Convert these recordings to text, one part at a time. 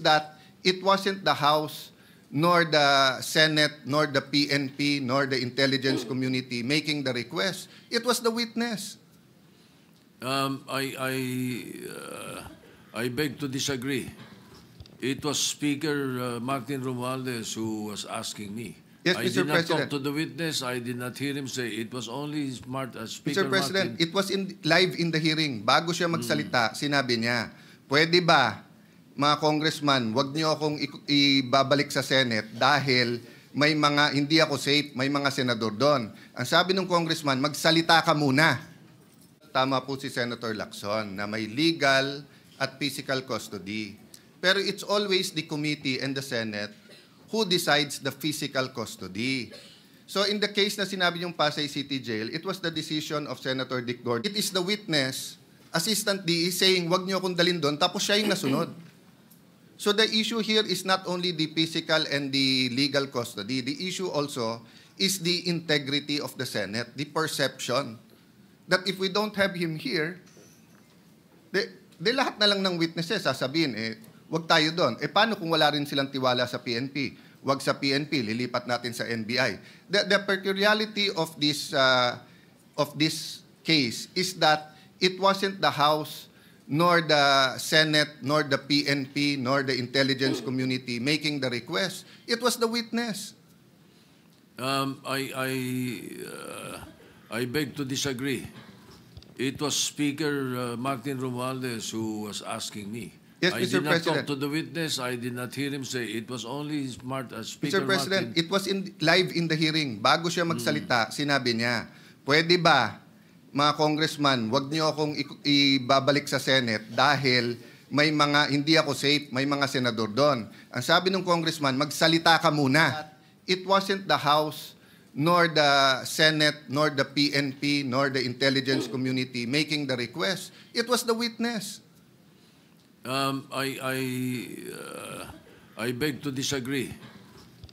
that it wasn't the House, nor the Senate, nor the PNP, nor the intelligence community making the request. It was the witness. I beg to disagree. It was Speaker Martin Romualdez who was asking me. Yes, I Mr. did not President. talk to the witness. I did not hear him say. It was only Mr. Speaker President, Martin. it was live in the hearing. Bago siya magsalita, sinabi niya, pwede ba, mga congressman, wag niyo akong ibabalik sa Senate dahil may mga, hindi ako safe, may mga senador doon. Ang sabi ng congressman, magsalita ka muna. Tama po si Senator Lacson na may legal at physical custody. Pero it's always the committee and the Senate who decides the physical custody. So in the case na sinabi yung Pasay City Jail, it was the decision of Senator Dick Gordon. It is the witness, Assistant DE, saying, wag niyo akong dalhin doon, tapos siya yung nasunod. So the issue here is not only the physical and the legal custody. The issue also is the integrity of the Senate, the perception that if we don't have him here, de lahat na lang ng witnesses sasabihin, wag tayo doon. Paano kung wala rin silang tiwala sa PNP? Wag sa PNP, lilipat natin sa NBI. The peculiarity of this case is that it wasn't the House, nor the Senate, nor the PNP, nor the intelligence community making the request. It was the witness. I beg to disagree. It was Speaker Martin Romualdez who was asking me. Yes, I Mr. did not President. talk to the witness. I did not hear him say. It was only Speaker Mr. President, Martin. it was live in the hearing. Bago siya magsalita, sinabi niya, pwede ba, mga congressman, wag niyo akong ibabalik sa Senate dahil may mga, hindi ako safe, may mga senador doon. Ang sabi ng congressman, magsalita ka muna. It wasn't the House, nor the Senate, nor the PNP, nor the intelligence community making the request. It was the witness. I beg to disagree.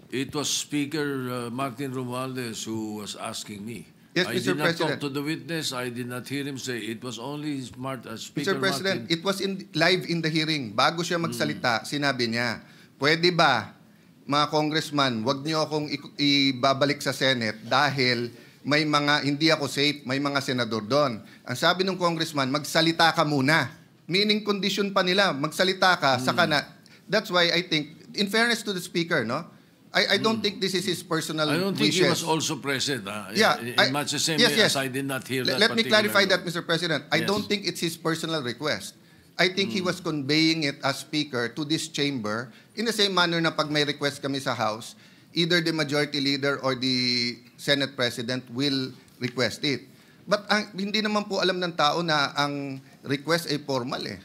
It was Speaker Martin Romualdez who was asking me. Yes, I Mr. did not President. talk to the witness. I did not hear him say. It was only Mr. Speaker President, Martin. it was live in the hearing. Bago siya magsalita, sinabi niya, pwede ba, mga congressman, wag niyo akong ibabalik sa Senate dahil may mga, hindi ako safe, may mga senador doon. Ang sabi ng congressman, magsalita ka muna. Meaning condition pa nila, magsalita ka, saka na. That's why I think, in fairness to the Speaker, no? I don't think this is his personal I don't think wishes. he was also present. Yeah, in much the same way as I did not hear that Let me clarify particular that, Mr. President. I Yes. don't think it's his personal request. I think he was conveying it as Speaker to this chamber in the same manner na pag may request kami sa House, either the Majority Leader or the Senate President will request it. But hindi naman po alam ng tao na ang request ay formal eh.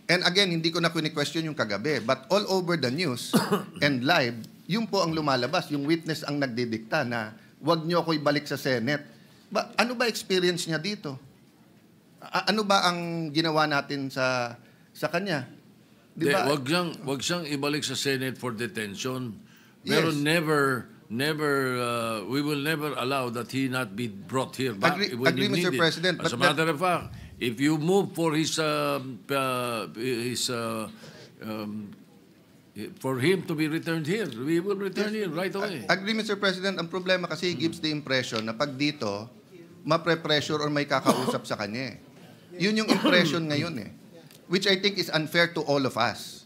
And again, hindi ko na question yung kagabi. But all over the news and live, yun po ang lumalabas. Yung witness ang nagdidikta na wag niyo ako ibalik sa Senate. Ano ba experience niya dito? Ano ba ang ginawa natin sa kanya? Di ba? Wag siyang ibalik sa Senate for detention. Pero Yes. we will never allow that he not be brought here back when Agree, you need Mr. it. President, As a but matter of fact, if you move for for him to be returned here, we will return him right away. Agree, Mr. President. Ang problema kasi gives the impression na pag dito, mapre-pressure or may kakausap sa kanya. Yun yung impression ngayon eh. Which I think is unfair to all of us.